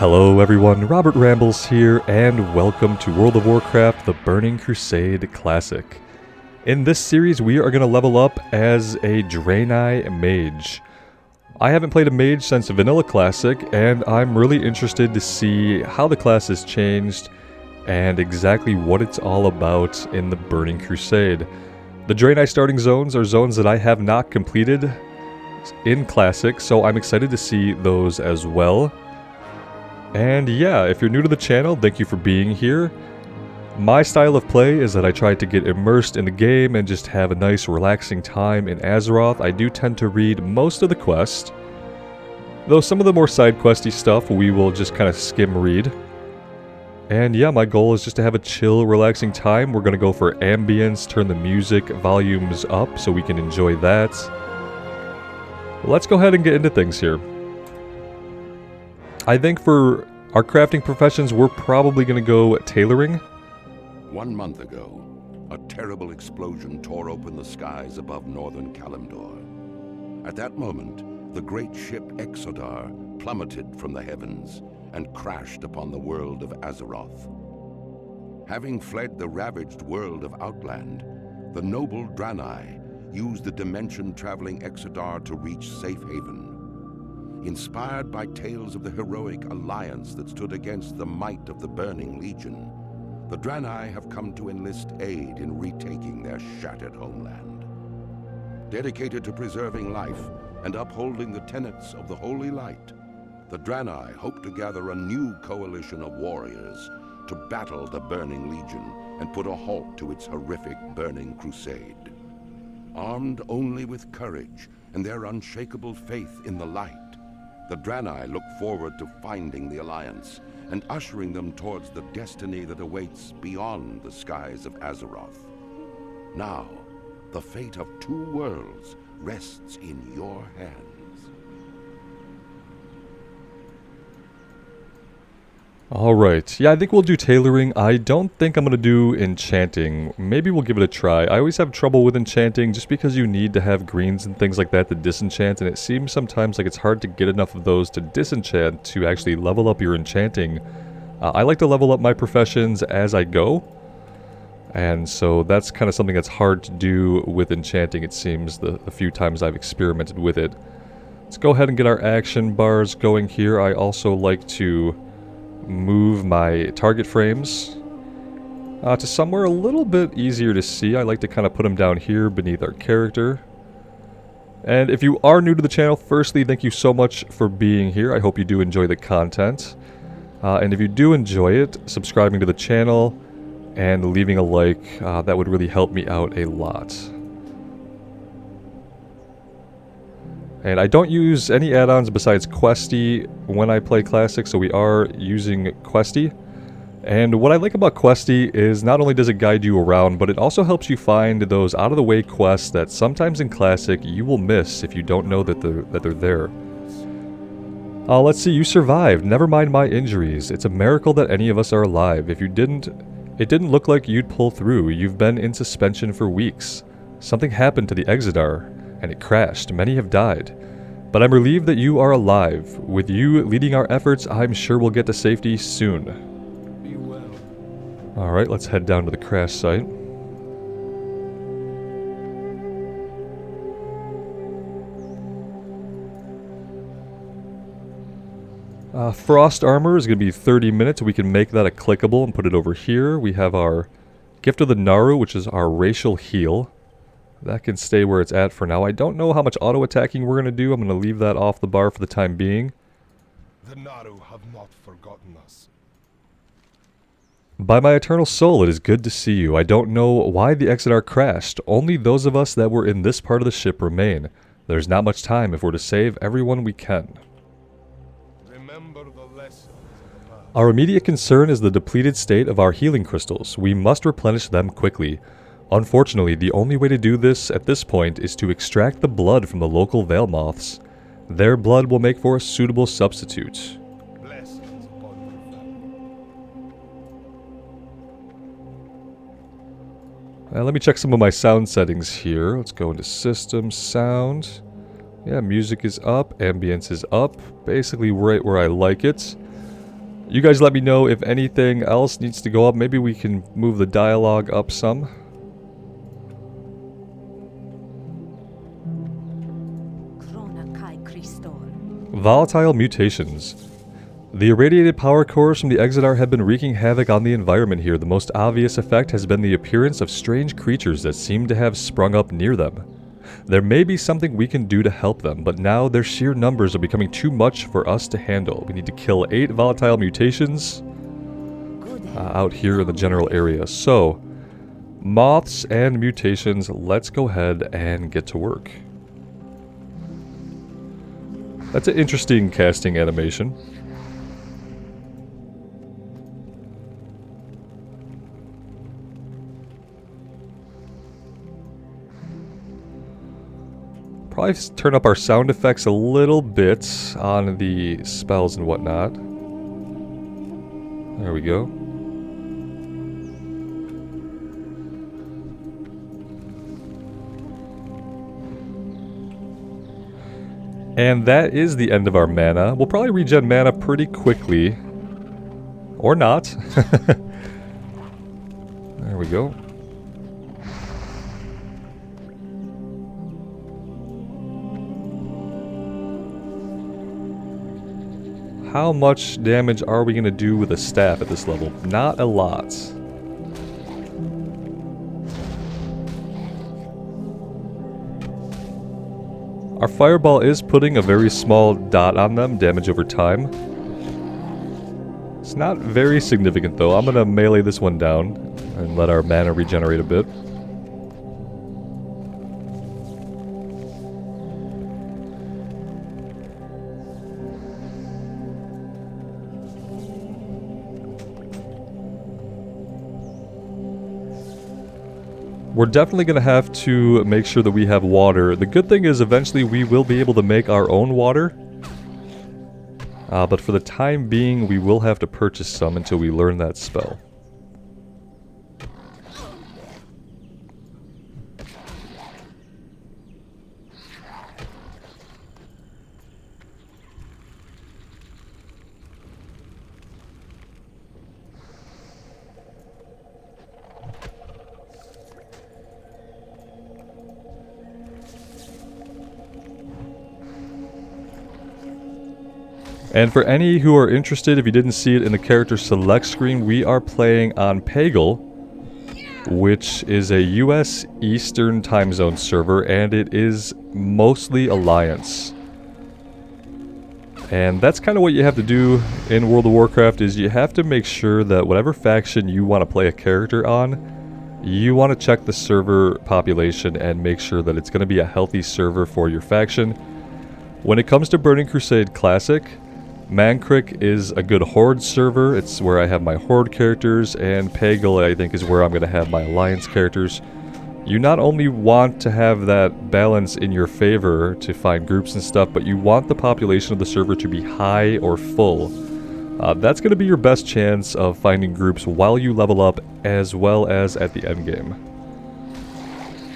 Hello everyone, Robert Rambles here, and welcome to World of Warcraft, the Burning Crusade Classic. In this series, we are going to level up as a Draenei Mage. I haven't played a mage since Vanilla Classic, and I'm really interested to see how the class has changed and exactly what it's all about in the Burning Crusade. The Draenei starting zones are zones that I have not completed in Classic, so I'm excited to see those as well. And yeah, if you're new to the channel, thank you for being here. My style of play is that I try to get immersed in the game and just have a nice relaxing time in Azeroth. I do tend to read most of the quest, though some of the more side questy stuff we will just kind of skim read. And yeah, my goal is just to have a chill, relaxing time. We're going to go for ambience, turn the music volumes up so we can enjoy that. Let's go ahead and get into things here. I think for our crafting professions, we're probably going to go tailoring. 1 month ago, a terrible explosion tore open the skies above northern Kalimdor. At that moment, the great ship Exodar plummeted from the heavens and crashed upon the world of Azeroth. Having fled the ravaged world of Outland, the noble Draenei used the dimension-traveling Exodar to reach safe haven. Inspired by tales of the heroic alliance that stood against the might of the Burning Legion, the Draenei have come to enlist aid in retaking their shattered homeland. Dedicated to preserving life and upholding the tenets of the Holy Light, the Draenei hope to gather a new coalition of warriors to battle the Burning Legion and put a halt to its horrific Burning Crusade. Armed only with courage and their unshakable faith in the light, the Draenei look forward to finding the Alliance and ushering them towards the destiny that awaits beyond the skies of Azeroth. Now, the fate of 2 worlds rests in your hands. Alright, yeah, I think we'll do tailoring. I don't think I'm going to do enchanting. Maybe we'll give it a try. I always have trouble with enchanting just because you need to have greens and things like that to disenchant, and it seems sometimes like it's hard to get enough of those to disenchant to actually level up your enchanting. I like to level up my professions as I go, and so that's kind of something that's hard to do with enchanting, it seems, the few times I've experimented with it. Let's go ahead and get our action bars going here. I also like to move my target frames to somewhere a little bit easier to see. I like to kind of put them down here beneath our character. And if you are new to the channel, firstly, thank you so much for being here. I hope you do enjoy the content. And if you do enjoy it, subscribing to the channel and leaving a like, that would really help me out a lot. And I don't use any add-ons besides Questy when I play Classic, so we are using Questy. And what I like about Questy is not only does it guide you around, but it also helps you find those out-of-the-way quests that sometimes in Classic you will miss if you don't know that they're there. Let's see, you survived. Never mind my injuries. It's a miracle that any of us are alive. If you didn't, it didn't look like you'd pull through. You've been in suspension for weeks. Something happened to the Exodar, and it crashed. Many have died. But I'm relieved that you are alive. With you leading our efforts, I'm sure we'll get to safety soon. Be well. Alright, let's head down to the crash site. Frost armor is going to be 30 minutes. We can make that a clickable and put it over here. We have our Gift of the Naru, which is our racial heal. That can stay where it's at for now. I don't know how much auto-attacking we're going to do. I'm going to leave that off the bar for the time being. The Naru have not forgotten us. By my eternal soul, it is good to see you. I don't know why the Exodar crashed. Only those of us that were in this part of the ship remain. There's not much time if we're to save everyone we can. Remember the lessons of the past. Our immediate concern is the depleted state of our healing crystals. We must replenish them quickly. Unfortunately, the only way to do this at this point is to extract the blood from the local Veil Moths. Their blood will make for a suitable substitute. Blessings upon your family. Let me check some of my sound settings here. Let's go into System, Sound. Yeah, music is up, ambience is up. Basically right where I like it. You guys let me know if anything else needs to go up. Maybe we can move the dialogue up some. Volatile mutations. The irradiated power cores from the Exodar have been wreaking havoc on the environment here. The most obvious effect has been the appearance of strange creatures that seem to have sprung up near them. There may be something we can do to help them, but now their sheer numbers are becoming too much for us to handle. We need to kill 8 volatile mutations out here in the general area. So, moths and mutations, let's go ahead and get to work. That's an interesting casting animation. Probably turn up our sound effects a little bit on the spells and whatnot. There we go. And that is the end of our mana. We'll probably regen mana pretty quickly. Or not. There we go. How much damage are we going to do with a staff at this level? Not a lot. Our fireball is putting a very small dot on them, damage over time. It's not very significant though. I'm going to melee this one down and let our mana regenerate a bit. We're definitely going to have to make sure that we have water. The good thing is eventually we will be able to make our own water. But for the time being, we will have to purchase some until we learn that spell. And for any who are interested, if you didn't see it in the character select screen, we are playing on Pagel, which is a US Eastern time zone server, and it is mostly Alliance. And that's kind of what you have to do in World of Warcraft, is you have to make sure that whatever faction you want to play a character on, you want to check the server population and make sure that it's going to be a healthy server for your faction. When it comes to Burning Crusade Classic, Mankrik is a good Horde server. It's where I have my Horde characters, and Pagel I think is where I'm going to have my Alliance characters. You not only want to have that balance in your favor to find groups and stuff, but you want the population of the server to be high or full. That's going to be your best chance of finding groups while you level up, as well as at the end game.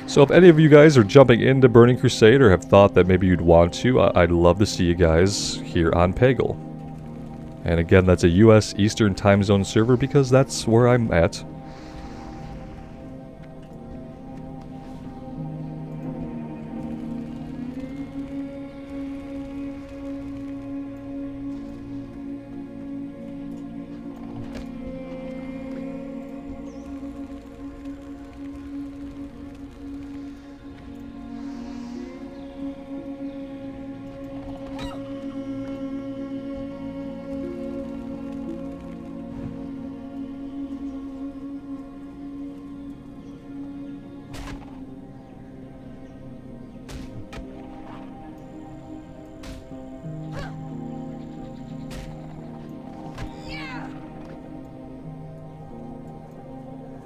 So if any of you guys are jumping into Burning Crusade or have thought that maybe you'd want to, I'd love to see you guys here on Pagel. And again, that's a US Eastern time zone server because that's where I'm at.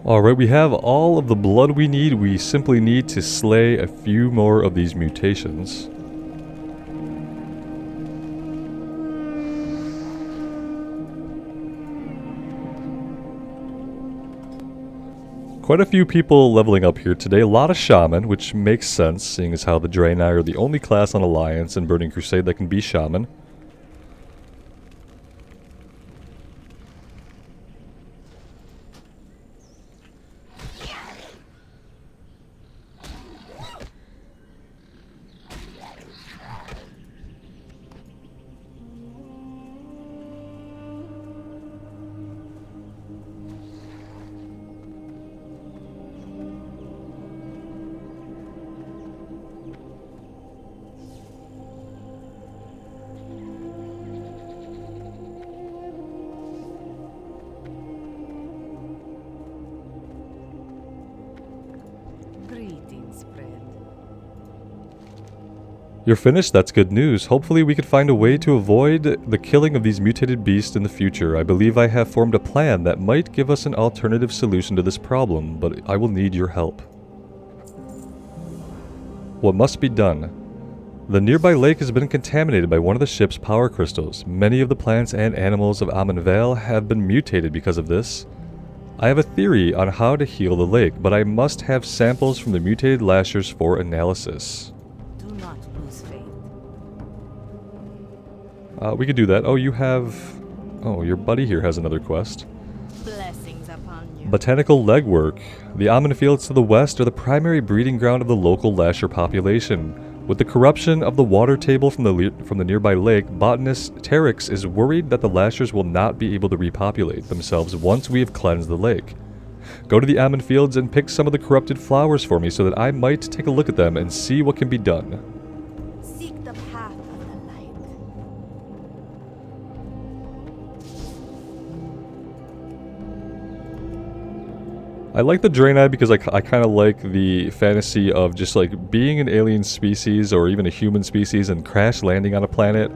Alright, we have all of the blood we need. We simply need to slay a few more of these mutations. Quite a few people leveling up here today. A lot of Shaman, which makes sense, seeing as how the Draenei are the only class on Alliance and Burning Crusade that can be Shaman. You're finished? That's good news. Hopefully we can find a way to avoid the killing of these mutated beasts in the future. I believe I have formed a plan that might give us an alternative solution to this problem, but I will need your help. What must be done? The nearby lake has been contaminated by one of the ship's power crystals. Many of the plants and animals of Amanvale have been mutated because of this. I have a theory on how to heal the lake, but I must have samples from the mutated lashers for analysis. Do not lose faith. We could do that. Oh, you have... Oh, your buddy here has another quest. Blessings upon you. Botanical legwork. The almond fields to the west are the primary breeding ground of the local lasher population. With the corruption of the water table from the nearby lake, botanist Teryx is worried that the lashers will not be able to repopulate themselves once we have cleansed the lake. Go to the almond fields and pick some of the corrupted flowers for me so that I might take a look at them and see what can be done. Seek the path of the light. I like the Draenei because I kind of like the fantasy of just like being an alien species or even a human species and crash landing on a planet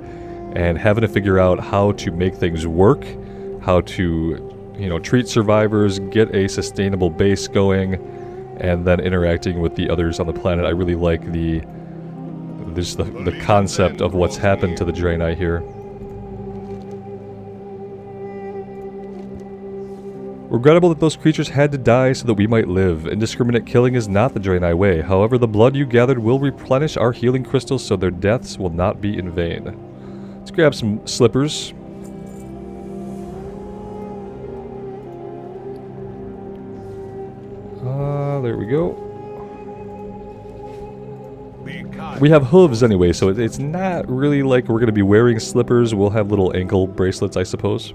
and having to figure out how to make things work, how to, you know, treat survivors, get a sustainable base going, and then interacting with the others on the planet. I really like the concept of what's happened to the Draenei here. Regrettable that those creatures had to die so that we might live. Indiscriminate killing is not the Draenei way. However, the blood you gathered will replenish our healing crystals so their deaths will not be in vain. Let's grab some slippers. There we go. We have hooves anyway, so it's not really like we're going to be wearing slippers. We'll have little ankle bracelets, I suppose.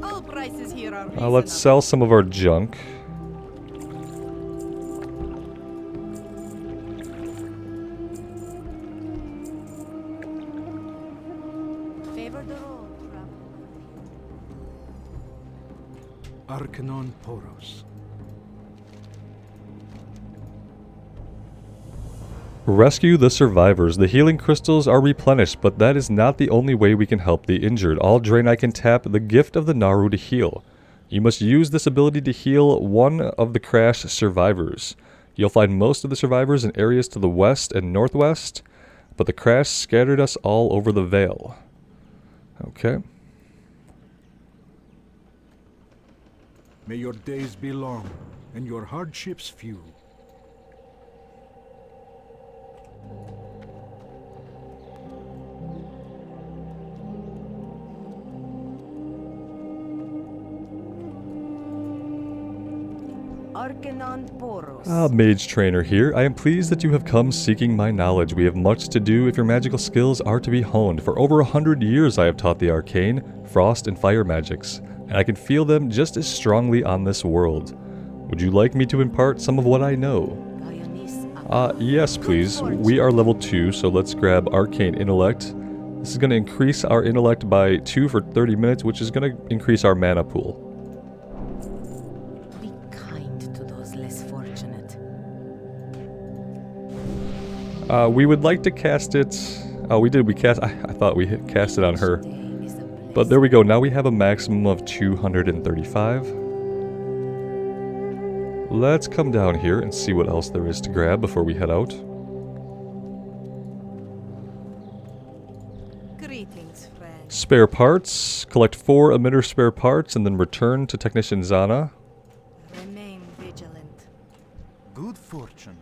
All prices here are Let's sell some of our junk. Favor the road, traveler. Arcanon Poros. Rescue the survivors. The healing crystals are replenished, but that is not the only way we can help the injured. All Draenei can tap the gift of the Naru to heal. You must use this ability to heal one of the crash survivors. You'll find most of the survivors in areas to the west and northwest, but the crash scattered us all over the Vale. Okay. May your days be long, and your hardships few. Arcanon Poros. Mage Trainer here. I am pleased that you have come seeking my knowledge. We have much to do if your magical skills are to be honed. For over 100 years I have taught the arcane, frost, and fire magics, and I can feel them just as strongly on this world. Would you like me to impart some of what I know? Yes please. We are level 2, so let's grab Arcane Intellect. This is going to increase our intellect by 2 for 30 minutes, which is going to increase our mana pool. Be kind to those less fortunate. We would like to cast it... Oh, we did. I thought we cast it on her. But there we go. Now we have a maximum of 235. Let's come down here and see what else there is to grab before we head out. Greetings, friend. Spare parts. Collect 4 emitter spare parts and then return to Technician Zana. Remain vigilant. Good fortune.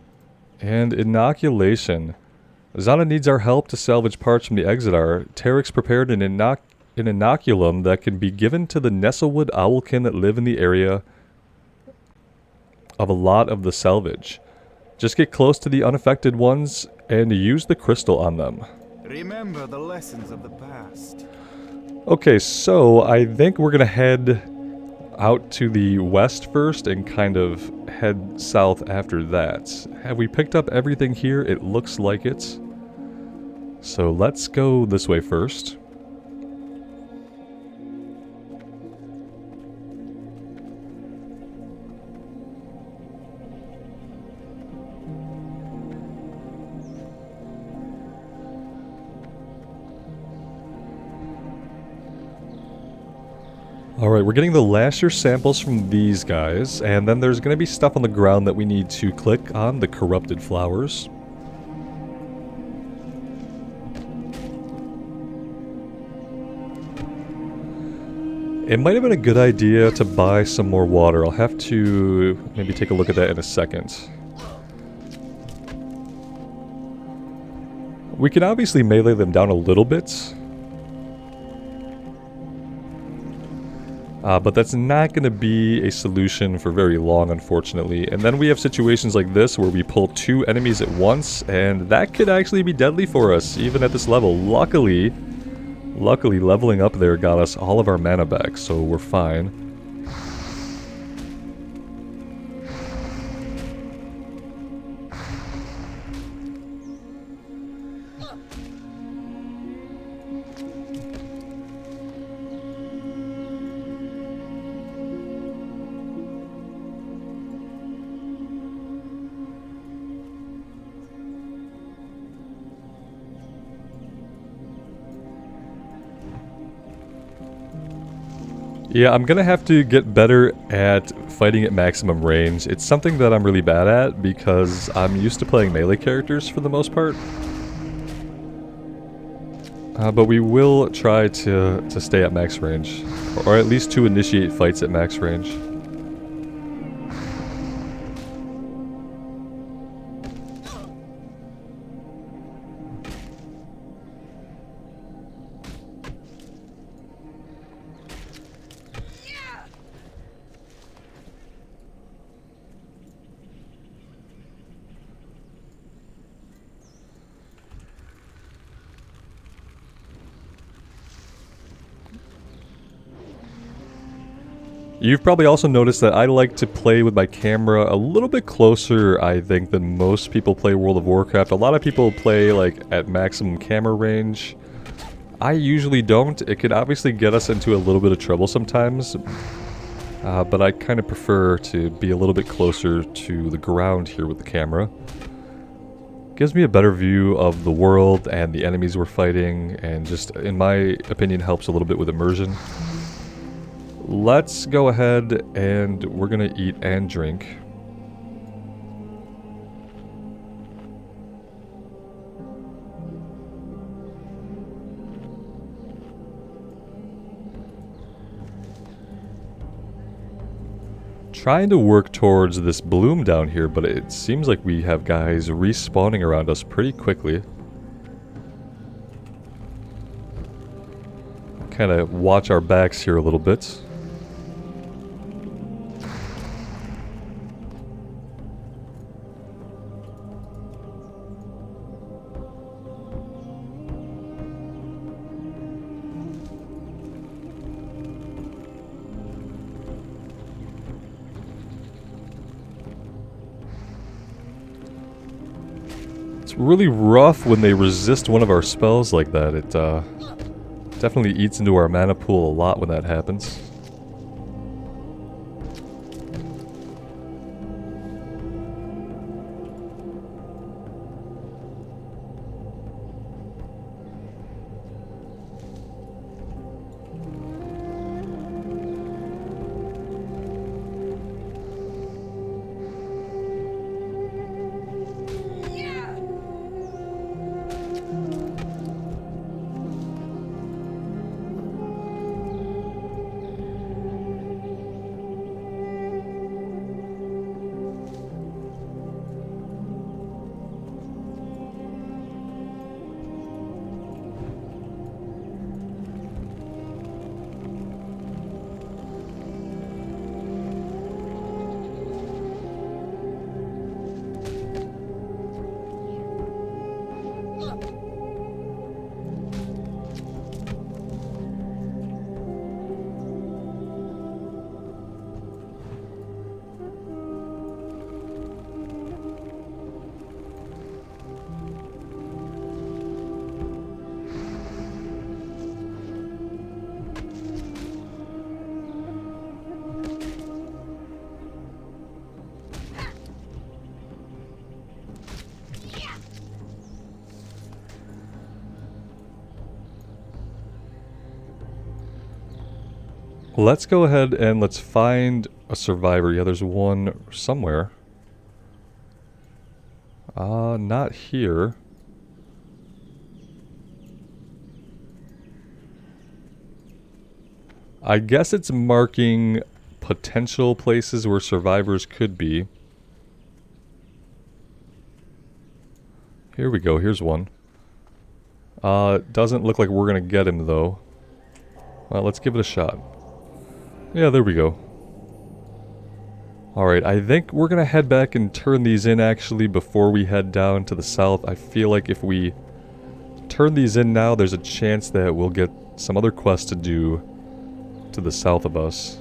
And Inoculation. Zana needs our help to salvage parts from the Exodar. Teryx prepared an inoculum that can be given to the Nestlewood owlkin that live in the area of a lot of the salvage. Just get close to the unaffected ones and use the crystal on them. Remember the lessons of the past. Okay, so I think we're gonna head out to the west first and kind of head south after that. Have we picked up everything here? It looks like it. So let's go this way first. Alright, we're getting the lasher samples from these guys, and then there's going to be stuff on the ground that we need to click on, the corrupted flowers. It might have been a good idea to buy some more water. I'll have to maybe take a look at that in a second. We can obviously melee them down a little bit. But that's not going to be a solution for very long, unfortunately. And then we have situations like this where we pull 2 enemies at once, and that could actually be deadly for us, even at this level. Luckily, leveling up there got us all of our mana back, so we're fine. Yeah, I'm gonna have to get better at fighting at maximum range. It's something that I'm really bad at because I'm used to playing melee characters for the most part. But we will try to stay at max range, or at least to initiate fights at max range. You've probably also noticed that I like to play with my camera a little bit closer, I think, than most people play World of Warcraft. A lot of people play, like, at maximum camera range. I usually don't. It could obviously get us into a little bit of trouble sometimes. But I kind of prefer to be a little bit closer to the ground here with the camera. Gives me a better view of the world and the enemies we're fighting, and just, in my opinion, helps a little bit with immersion. Let's go ahead and we're gonna eat and drink. Trying to work towards this bloom down here, but it seems like we have guys respawning around us pretty quickly. Kind of watch our backs here a little bit. It's really rough when they resist one of our spells like that. It definitely eats into our mana pool a lot when that happens. Let's go ahead and let's find a survivor. Yeah, there's one somewhere. Not here. I guess it's marking potential places where survivors could be. Here we go, here's one. Doesn't look like we're gonna get him though. Well, let's give it a shot. Yeah, there we go. Alright, I think we're gonna head back and turn these in actually before we head down to the south. I feel like if we turn these in now, there's a chance that we'll get some other quests to do to the south of us.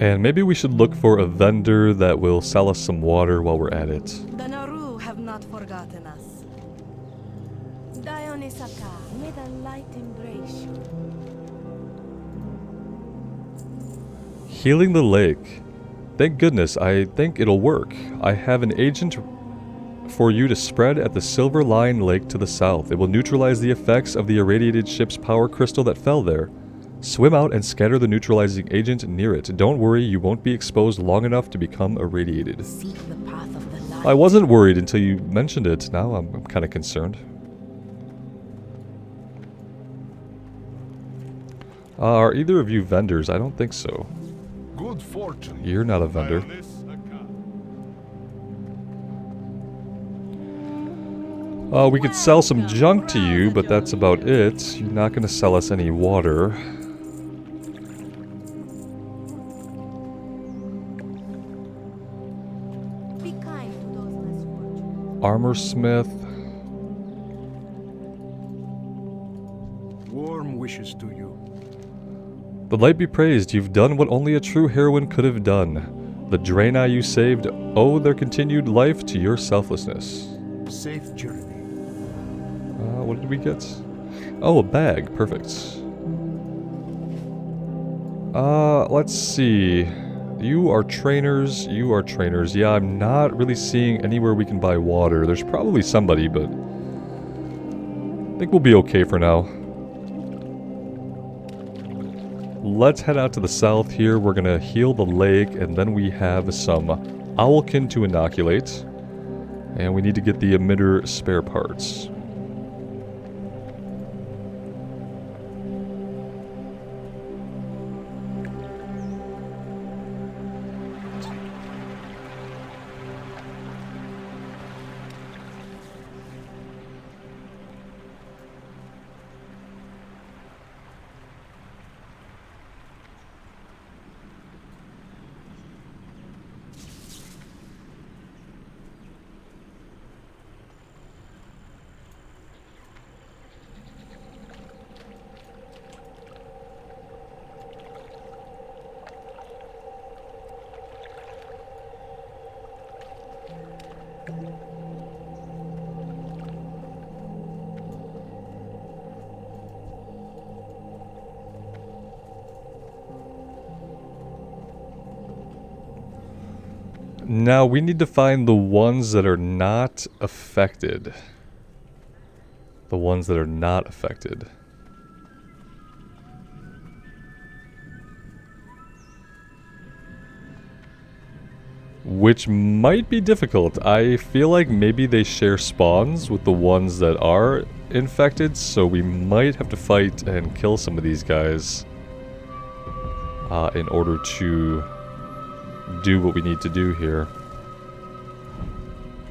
And maybe we should look for a vendor that will sell us some water while we're at it. The Naru have not forgotten us. Dionysaka, may the light embrace you. Healing the lake. Thank goodness, I think it'll work. I have an agent for you to spread at the Silver Lion Lake to the south. It will neutralize the effects of the irradiated ship's power crystal that fell there. Swim out and scatter the neutralizing agent near it. Don't worry, you won't be exposed long enough to become irradiated. Seek the path of the light. I wasn't worried until you mentioned it. Now I'm kind of concerned. Are either of you vendors? I don't think so. Good fortune. You're not a vendor. We could sell some junk to you, but that's about it. You're not going to sell us any water. Be kind to those less fortunate. Armorsmith. Warm wishes to you. The light be praised, you've done what only a true heroine could have done. The Draenei you saved owe their continued life to your selflessness. Safe journey. What did we get? Oh, a bag. Perfect. Let's see. You are trainers. You are trainers. Yeah, I'm not really seeing anywhere we can buy water. There's probably somebody, but I think we'll be okay for now. Let's head out to the south here. We're gonna heal the lake, and then we have some owlkin to inoculate. And we need to get the emitter spare parts. Now we need to find the ones that are not affected. The ones that are not affected. Which might be difficult. I feel like maybe they share spawns with the ones that are infected, so we might have to fight and kill some of these guys in order to do what we need to do here.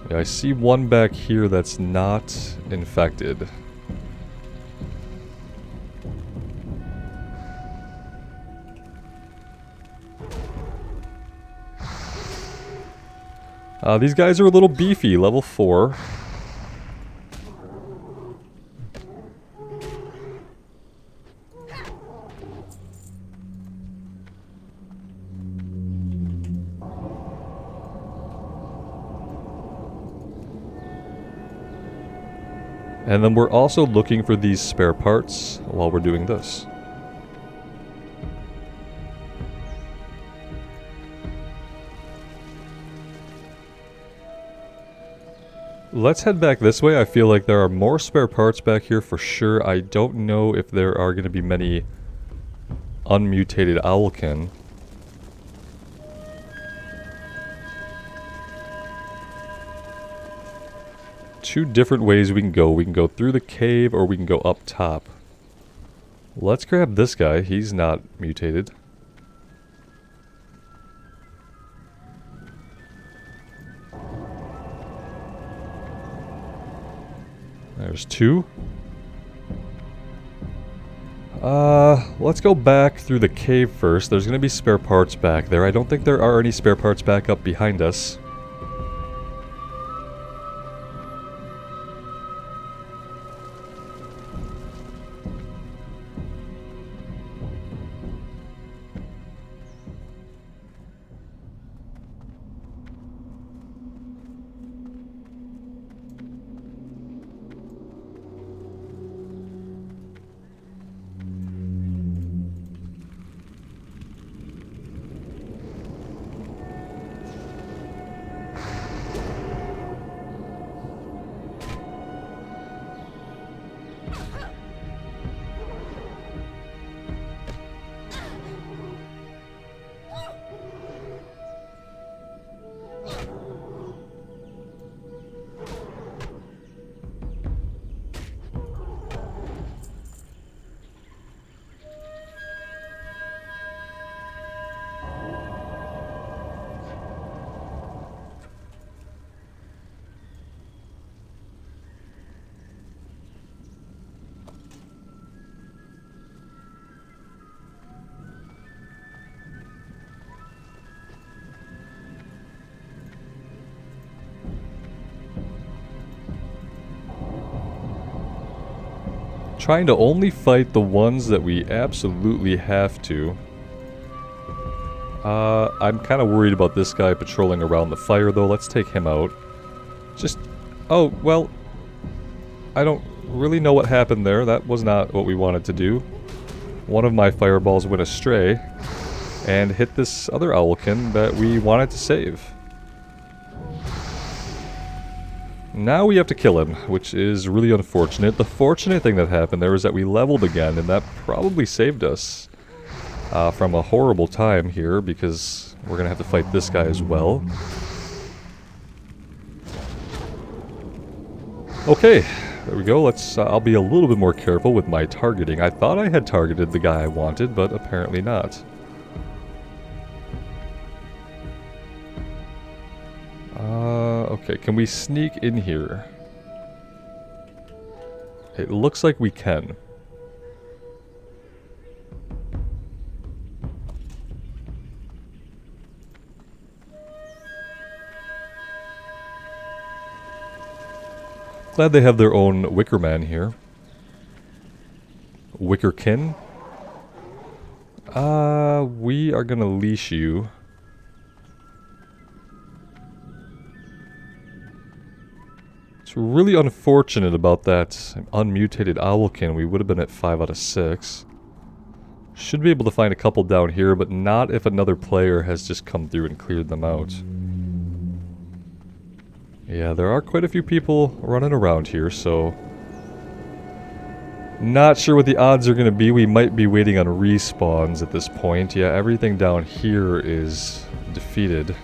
Yeah, I see one back here that's not infected. These guys are a little beefy, level 4. And then we're also looking for these spare parts while we're doing this. Let's head back this way. I feel like there are more spare parts back here for sure. I don't know if there are going to be many unmutated owlkin. Two different ways we can go. We can go through the cave or we can go up top. Let's grab this guy. He's not mutated. There's two. Let's go back through the cave first. There's gonna be spare parts back there. I don't think there are any spare parts back up behind us. Trying to only fight the ones that we absolutely have to. I'm kind of worried about this guy patrolling around the fire though. Let's take him out. Just... oh, well... I don't really know what happened there. That was not what we wanted to do. One of my fireballs went astray and hit this other owlkin that we wanted to save. Now we have to kill him, which is really unfortunate. The fortunate thing that happened there is that we leveled again, and that probably saved us from a horrible time here, because we're gonna have to fight this guy as well. Okay, there we go. Let's. I'll be a little bit more careful with my targeting. I thought I had targeted the guy I wanted, but apparently not. Okay, can we sneak in here? It looks like we can. Glad they have their own Wicker Man here. Wickerkin? We are gonna leash you. It's really unfortunate about that unmutated owlkin. We would have been at 5 out of 6. Should be able to find a couple down here, but not if another player has just come through and cleared them out. Yeah, there are quite a few people running around here, so... not sure what the odds are going to be. We might be waiting on respawns at this point. Yeah, everything down here is defeated.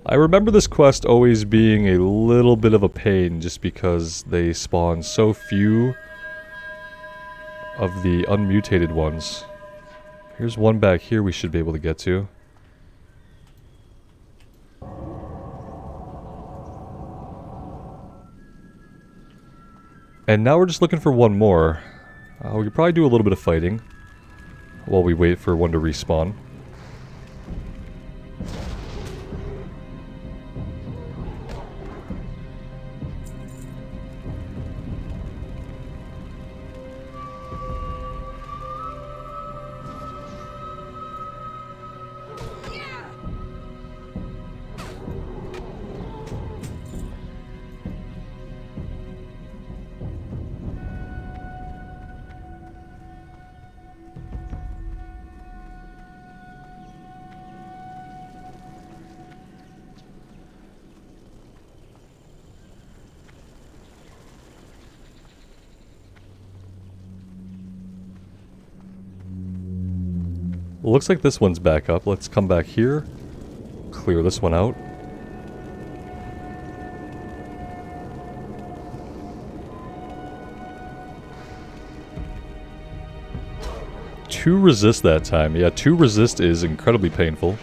I remember this quest always being a little bit of a pain just because they spawn so few of the unmutated ones. Here's one back here we should be able to get to. And now we're just looking for one more. We could probably do a little bit of fighting while we wait for one to respawn. looks like this one's back up. Let's come back here. Clear this one out. Two resist that time. Yeah, 2 resist is incredibly painful.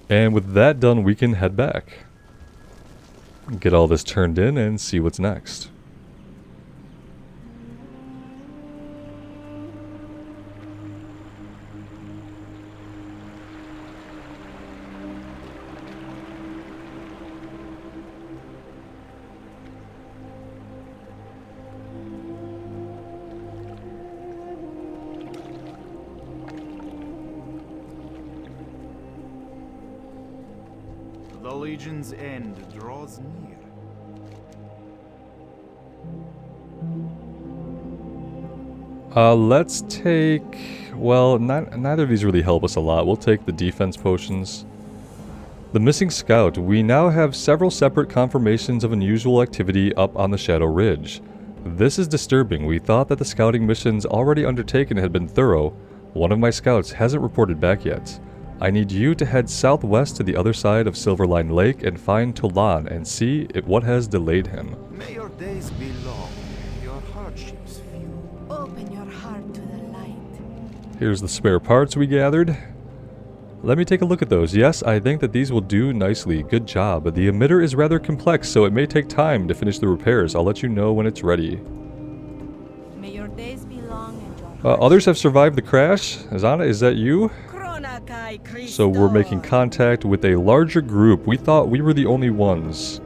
And with that done, we can head back. Get all this turned in and see what's next. The Legion's end draws near. Let's take... Well, neither of these really help us a lot. We'll take the defense potions. The missing scout. We now have several separate confirmations of unusual activity up on the Shadow Ridge. This is disturbing. We thought that the scouting missions already undertaken had been thorough. One of my scouts hasn't reported back yet. I need you to head southwest to the other side of Silverline Lake and find Tolan and see what has delayed him. May your days be long, your hardships few. Open your heart to the light. Here's the spare parts we gathered. Let me take a look at those. Yes, I think that these will do nicely. Good job. But the emitter is rather complex, so it may take time to finish the repairs. I'll let you know when it's ready. May your days be long and your Others have survived the crash. Azana, is that you? So we're making contact with a larger group. We thought we were the only ones.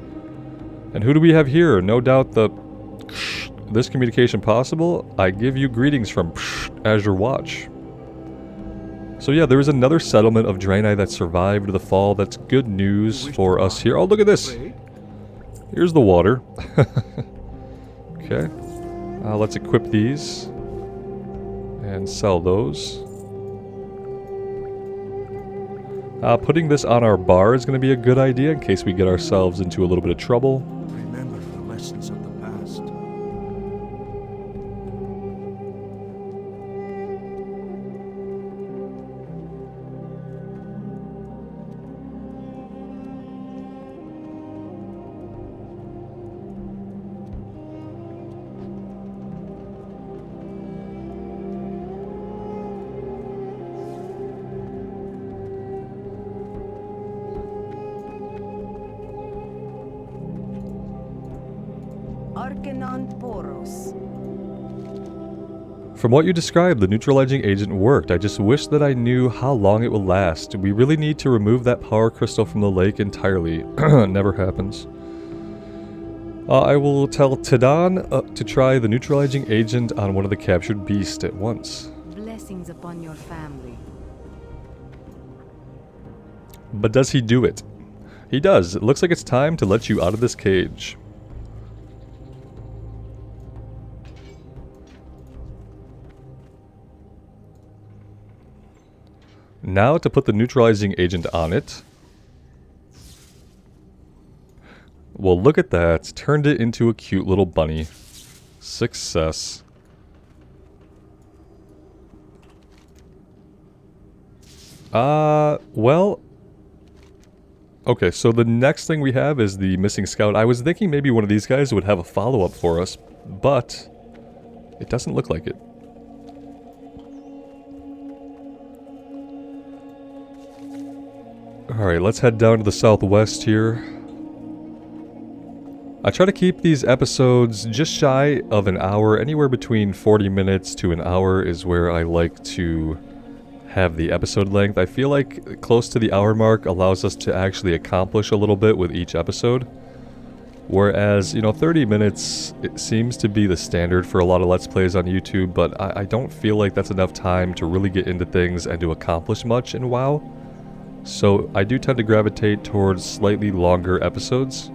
And who do we have here? No doubt this communication possible. I give you greetings from Azure Watch. So yeah, there is another settlement of Draenei that survived the fall. That's good news for us here. Oh, look at this. Here's the water. Okay. Let's equip these. And sell those. Putting this on our bar is going to be a good idea in case we get ourselves into a little bit of trouble. Remember the lessons of the past. From what you described, the neutralizing agent worked. I just wish that I knew how long it will last. We really need to remove that power crystal from the lake entirely. Never happens. I will tell Tidan to try the neutralizing agent on one of the captured beasts at once. Blessings upon your family. But does he do it? He does. It looks like it's time to let you out of this cage. Now to put the neutralizing agent on it. Well, look at that. Turned it into a cute little bunny. Success. Well... Okay, so the next thing we have is the missing scout. I was thinking maybe one of these guys would have a follow-up for us, but it doesn't look like it. Alright, let's head down to the southwest here. I try to keep these episodes just shy of an hour. Anywhere between 40 minutes to an hour is where I like to have the episode length. I feel like close to the hour mark allows us to actually accomplish a little bit with each episode. Whereas, 30 minutes, it seems to be the standard for a lot of Let's Plays on YouTube, but I don't feel like that's enough time to really get into things and to accomplish much in WoW. So I do tend to gravitate towards slightly longer episodes.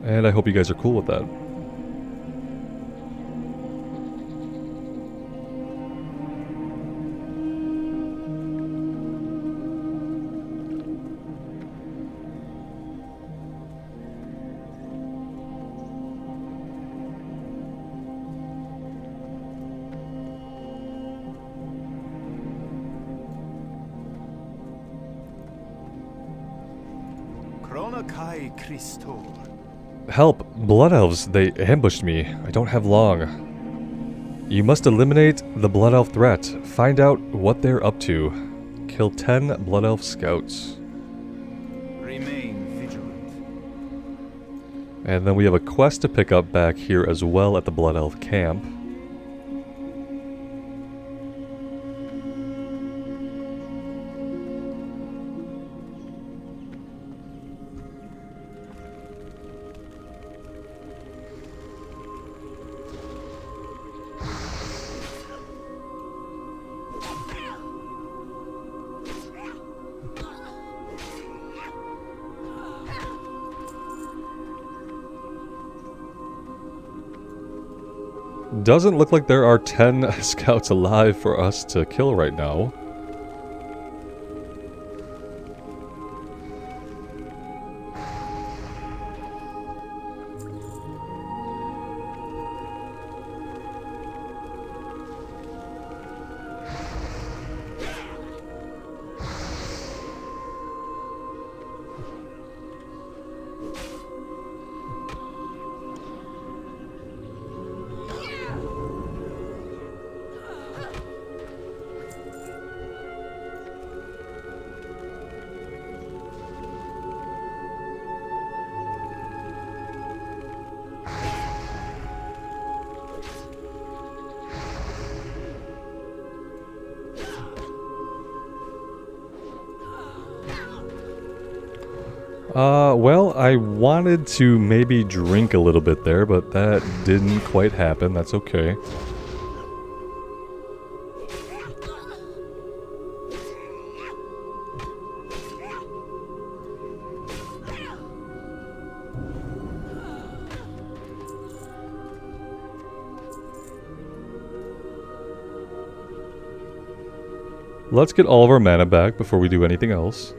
And I hope you guys are cool with that. Kai Christor. Help! Blood elves, they ambushed me. I don't have long. You must eliminate the blood elf threat. Find out what they're up to. Kill 10 blood elf scouts. Remain vigilant. And then we have a quest to pick up back here as well at the blood elf camp. Doesn't look like there are 10 scouts alive for us to kill right now. Well, I wanted to maybe drink a little bit there, but that didn't quite happen. That's okay. Let's get all of our mana back before we do anything else.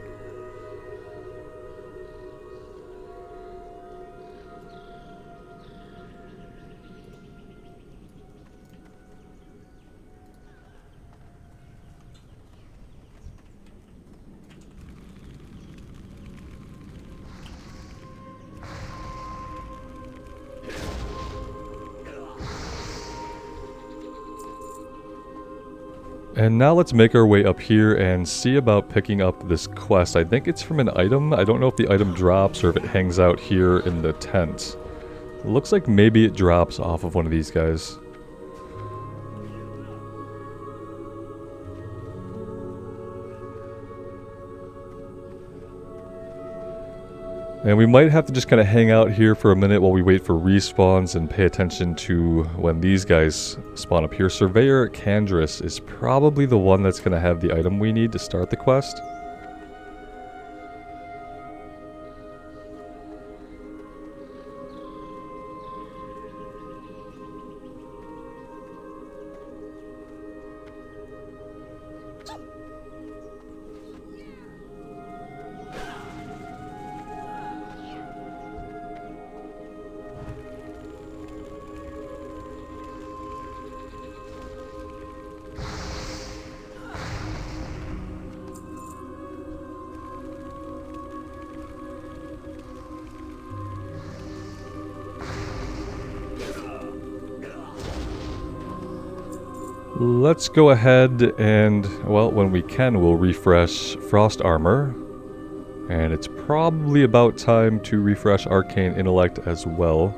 And now let's make our way up here and see about picking up this quest. I think it's from an item. I don't know if the item drops or if it hangs out here in the tent. It looks like maybe it drops off of one of these guys. And we might have to just kind of hang out here for a minute while we wait for respawns and pay attention to when these guys spawn up here. Surveyor Candris is probably the one that's going to have the item we need to start the quest. Let's go ahead and, well, when we can, we'll refresh Frost Armor. And it's probably about time to refresh Arcane Intellect as well.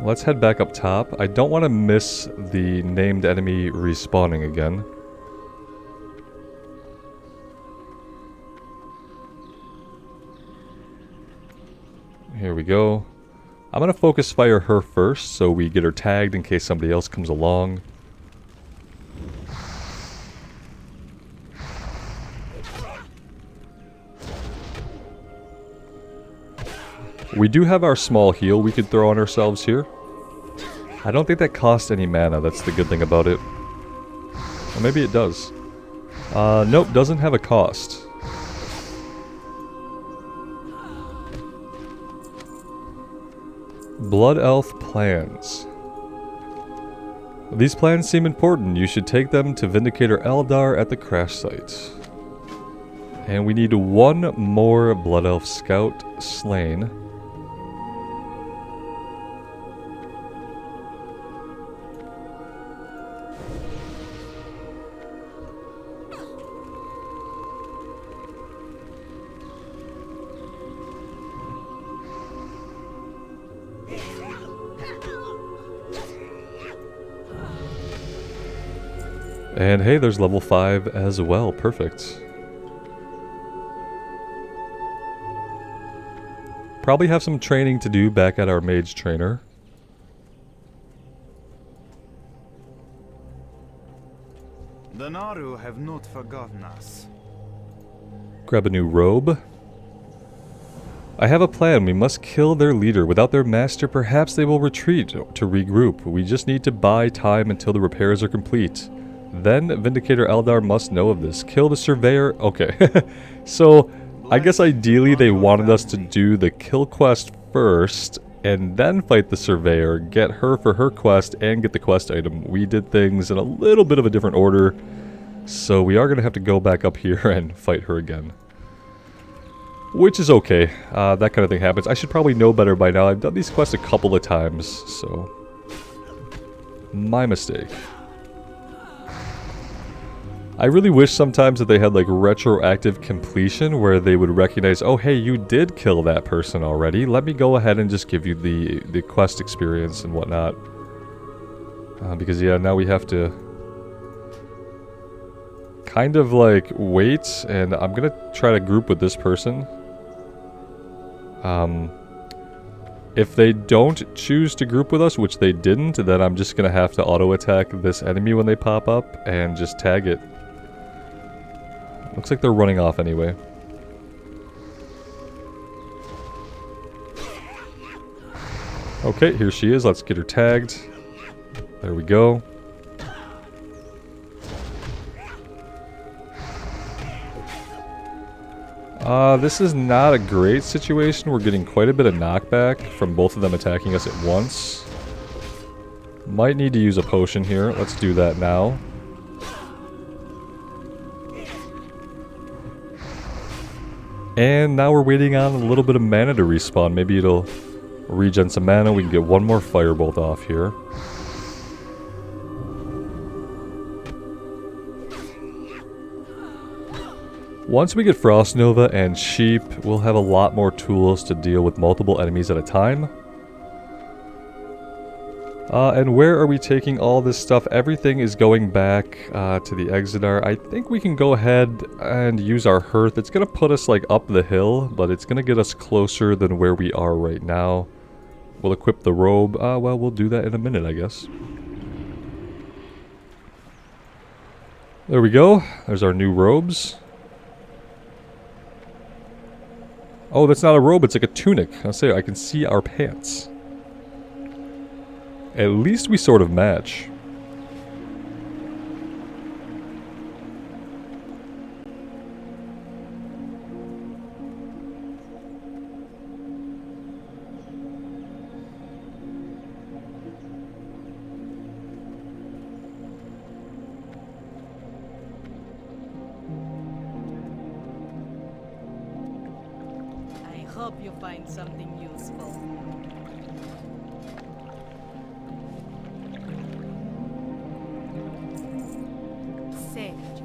Let's head back up top. I don't want to miss the named enemy respawning again. Here we go. I'm going to focus fire her first so we get her tagged in case somebody else comes along. We do have our small heal we could throw on ourselves here. I don't think that costs any mana, that's the good thing about it. Or maybe it does. Nope, doesn't have a cost. Blood Elf plans. These plans seem important. You should take them to Vindicator Eldar at the crash site. And we need one more Blood Elf Scout slain. And hey, there's level 5 as well. Perfect. Probably have some training to do back at our mage trainer. The Naru have not forgotten us. Grab a new robe. I have a plan. We must kill their leader. Without their master, perhaps they will retreat to regroup. We just need to buy time until the repairs are complete. Then, Vindicator Eldar must know of this. Kill the Surveyor. Okay. So, I guess ideally they wanted us to do the kill quest first, and then fight the Surveyor, get her for her quest, and get the quest item. We did things in a little bit of a different order, so we are going to have to go back up here and fight her again. Which is okay. That kind of thing happens. I should probably know better by now. I've done these quests a couple of times, so... my mistake. I really wish sometimes that they had like retroactive completion where they would recognize, oh hey, you did kill that person already. Let me go ahead and just give you the quest experience and whatnot. Because yeah, now we have to kind of like wait, and I'm gonna try to group with this person. If they don't choose to group with us, which they didn't, then I'm just gonna have to auto attack this enemy when they pop up and just tag it. Looks like they're running off anyway. Okay, here she is. Let's get her tagged. There we go. This is not a great situation. We're getting quite a bit of knockback from both of them attacking us at once. Might need to use a potion here. Let's do that now. And now we're waiting on a little bit of mana to respawn. Maybe it'll regen some mana. We can get one more firebolt off here. Once we get Frost Nova and Sheep, we'll have a lot more tools to deal with multiple enemies at a time. And where are we taking all this stuff? Everything is going back to the Exodar. I think we can go ahead and use our Hearth. It's going to put us like up the hill, but it's going to get us closer than where we are right now. We'll equip the robe. Well, we'll do that in a minute, I guess. There we go. There's our new robes. Oh, that's not a robe, it's like a tunic. I'll say I can see our pants. At least we sort of match. I hope you find something useful. Saved.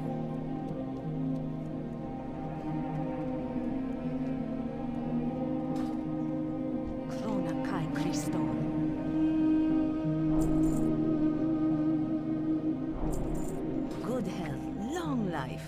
Clona Kai Christo. Good health, long life.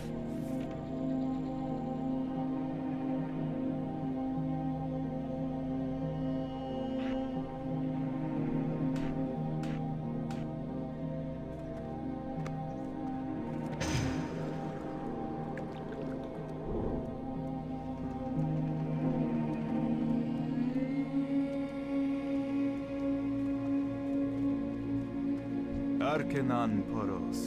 Arcanon Poros.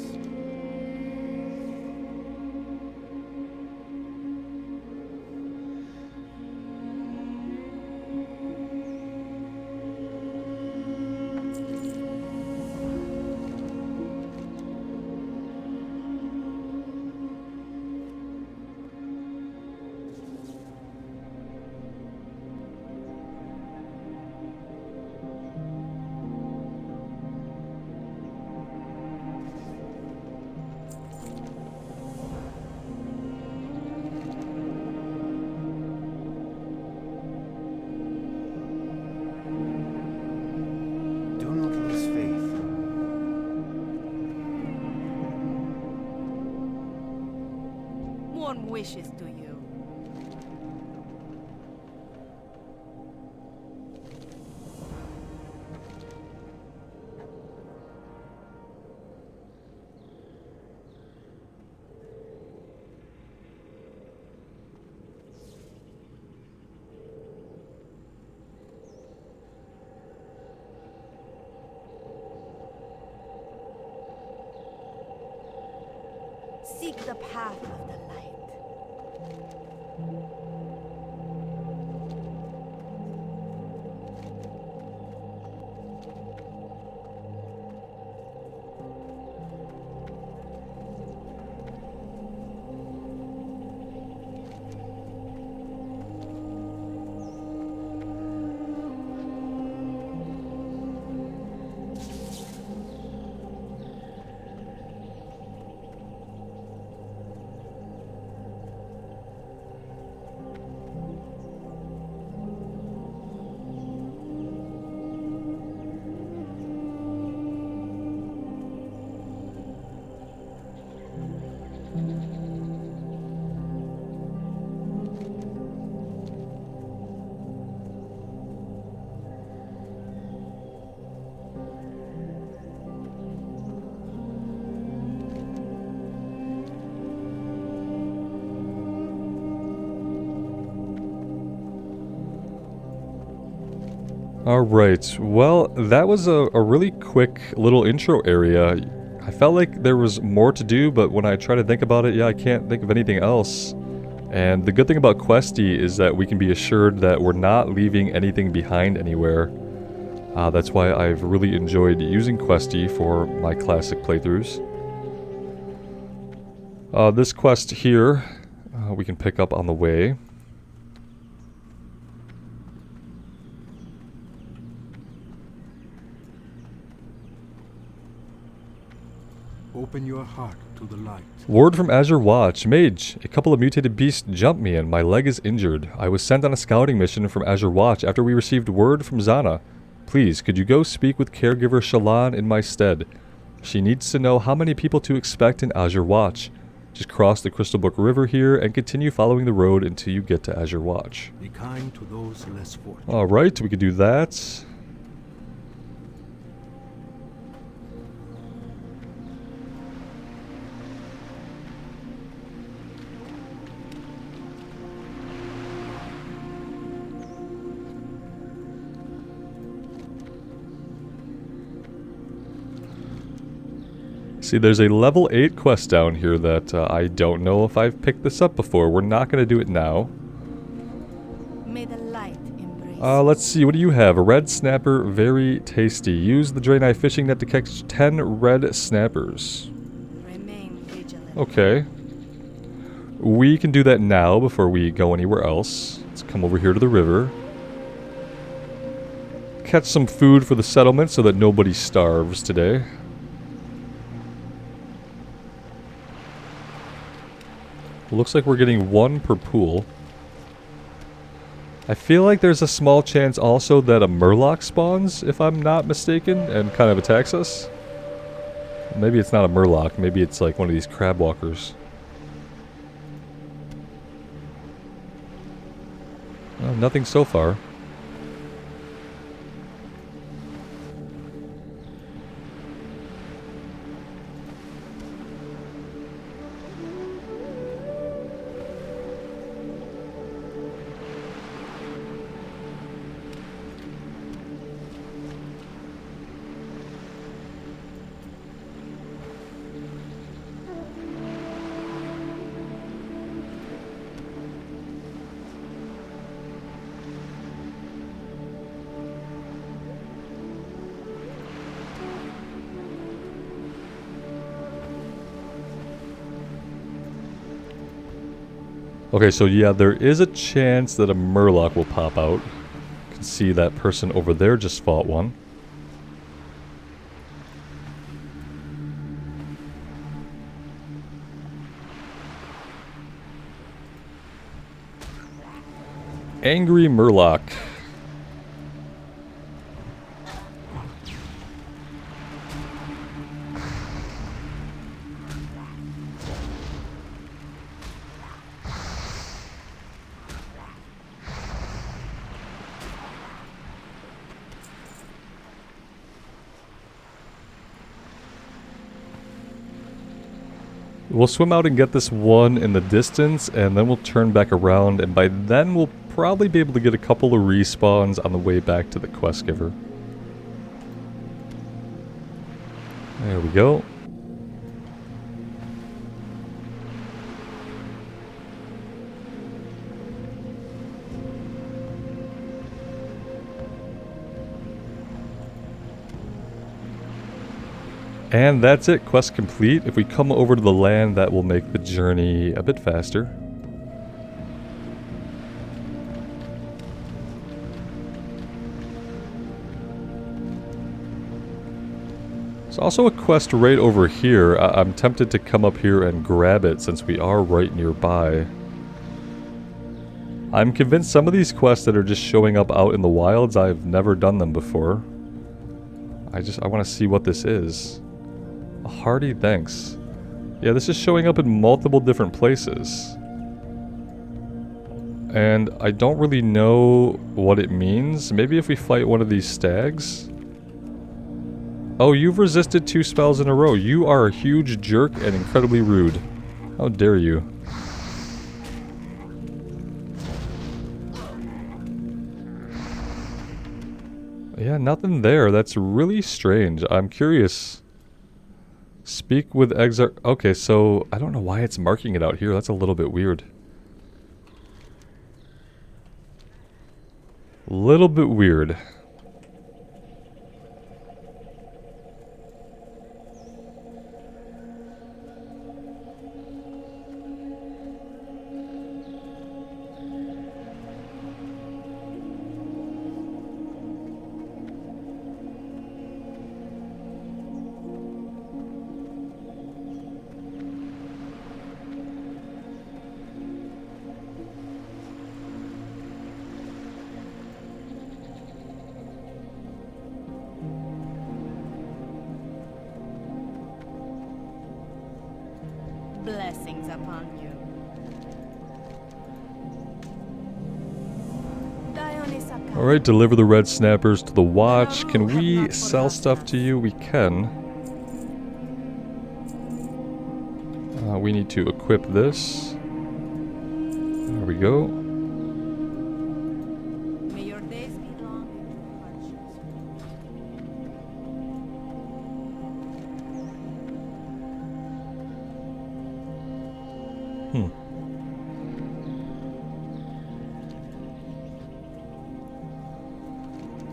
Do not lose faith. Warm wishes to you. Seek the path of the light. Alright, well, that was a really quick little intro area. I felt like there was more to do, but when I try to think about it, yeah, I can't think of anything else. And the good thing about Questy is that we can be assured that we're not leaving anything behind anywhere. That's why I've really enjoyed using Questy for my classic playthroughs. This quest here, we can pick up on the way. Open your heart to the light. Word from Azure Watch. Mage, a couple of mutated beasts jumped me and my leg is injured. I was sent on a scouting mission from Azure Watch after we received word from Zana. Please, could you go speak with caregiver Shallan in my stead? She needs to know how many people to expect in Azure Watch. Just cross the Crystal Brook River here and continue following the road until you get to Azure Watch. Be kind to those less fortunate. Alright, we could do that. See, there's a level 8 quest down here that I don't know if I've picked this up before. We're not going to do it now. May the light embrace. Let's see, what do you have? A red snapper, very tasty. Use the Draenei fishing net to catch 10 red snappers. Remain vigilant. Okay. We can do that now before we go anywhere else. Let's come over here to the river. Catch some food for the settlement so that nobody starves today. Looks like we're getting 1 per pool. I feel like there's a small chance also that a murloc spawns, if I'm not mistaken, and kind of attacks us. Maybe it's not a murloc, maybe it's like one of these crab walkers. Nothing so far. Okay, so yeah, there is a chance that a Murloc will pop out. You can see that person over there just fought one. Angry Murloc. We'll swim out and get this one in the distance, and then we'll turn back around, and by then we'll probably be able to get a couple of respawns on the way back to the quest giver. There we go. And that's it, quest complete. If we come over to the land, that will make the journey a bit faster. There's also a quest right over here. I'm tempted to come up here and grab it since we are right nearby. I'm convinced some of these quests that are just showing up out in the wilds, I've never done them before. I want to see what this is. A hearty thanks. Yeah, this is showing up in multiple different places. And I don't really know what it means. Maybe if we fight one of these stags? Oh, you've resisted 2 spells in a row. You are a huge jerk and incredibly rude. How dare you? Yeah, nothing there. That's really strange. I'm curious. Speak with Exar... Okay, so I don't know why it's marking it out here. That's a little bit weird. Little bit weird. Blessings upon you. Alright, deliver the red snappers to the watch. Can we sell stuff to you? We can. We need to equip this. There we go. May your days be long and hardships.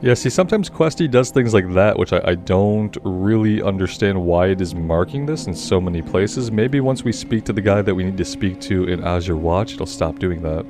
Yeah, see, sometimes Questy does things like that, which I don't really understand why it is marking this in so many places. Maybe once we speak to the guy that we need to speak to in Azure Watch, it'll stop doing that.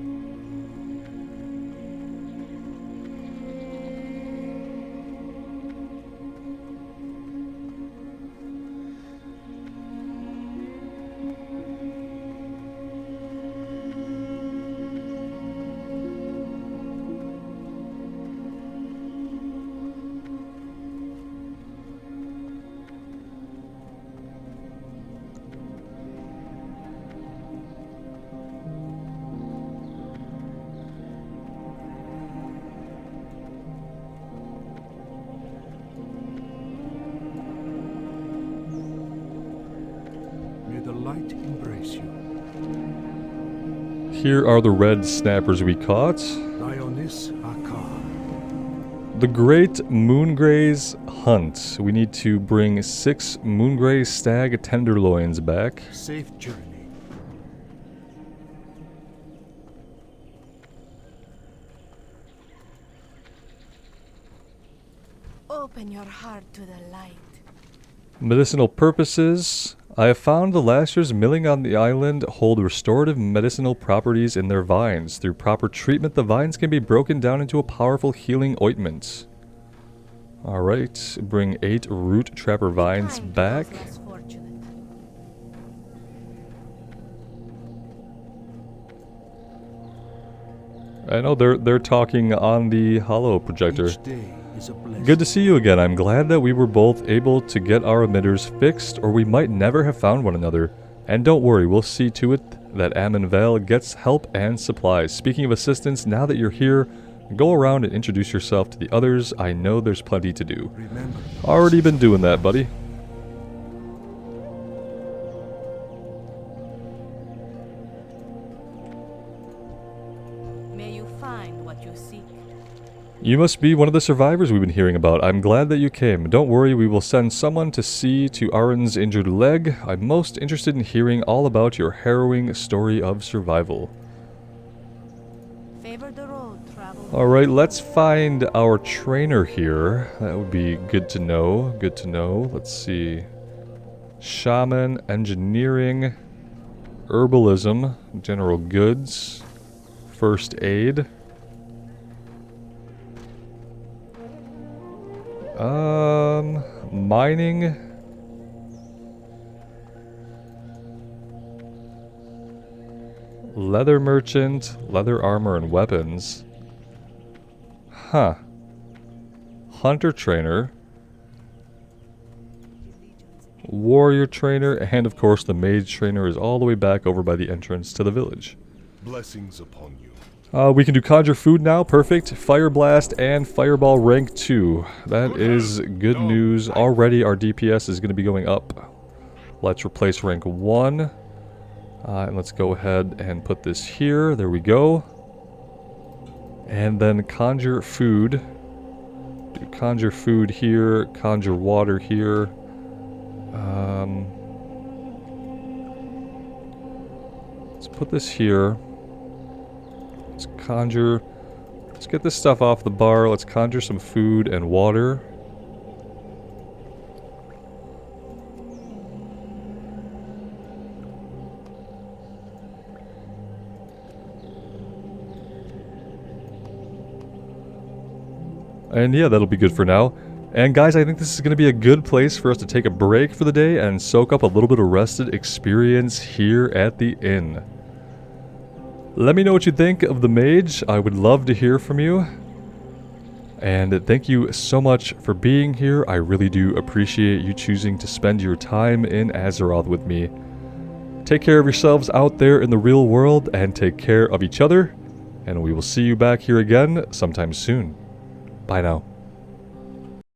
Here are the red snappers we caught. The Great Moongray's Hunt. We need to bring 6 Moongray Stag Tenderloins back. Safe journey. Open your heart to the light. Medicinal purposes. I have found the lashers milling on the island hold restorative medicinal properties in their vines. Through proper treatment, the vines can be broken down into a powerful healing ointment. Alright, bring 8 root trapper vines back. I know they're talking on the holo projector. Good to see you again. I'm glad that we were both able to get our emitters fixed, or we might never have found one another. And don't worry, we'll see to it that Ammon Vale gets help and supplies. Speaking of assistance, now that you're here, go around and introduce yourself to the others. I know there's plenty to do. Already been doing that, buddy. You must be one of the survivors we've been hearing about. I'm glad that you came. Don't worry, we will send someone to see to Arin's injured leg. I'm most interested in hearing all about your harrowing story of survival. Alright, let's find our trainer here. That would be good to know. Good to know. Let's see. Shaman, engineering, herbalism, general goods, first aid. Mining. Leather merchant, leather armor and weapons. Huh. Hunter trainer. Warrior trainer, and of course the mage trainer is all the way back over by the entrance to the village. Blessings upon you. We can do conjure food now, perfect. Fire blast and fireball rank 2. That is good news. Already our DPS is going to be going up. Let's replace rank 1. And let's go ahead and put this here. There we go. And then conjure food. Do conjure food here, conjure water here. Let's put this here. Let's conjure. Let's get this stuff off the bar. Let's conjure some food and water. And yeah, that'll be good for now. And guys, I think this is going to be a good place for us to take a break for the day and soak up a little bit of rested experience here at the inn. Let me know what you think of the mage. I would love to hear from you. And thank you so much for being here. I really do appreciate you choosing to spend your time in Azeroth with me. Take care of yourselves out there in the real world and take care of each other. And we will see you back here again sometime soon. Bye now.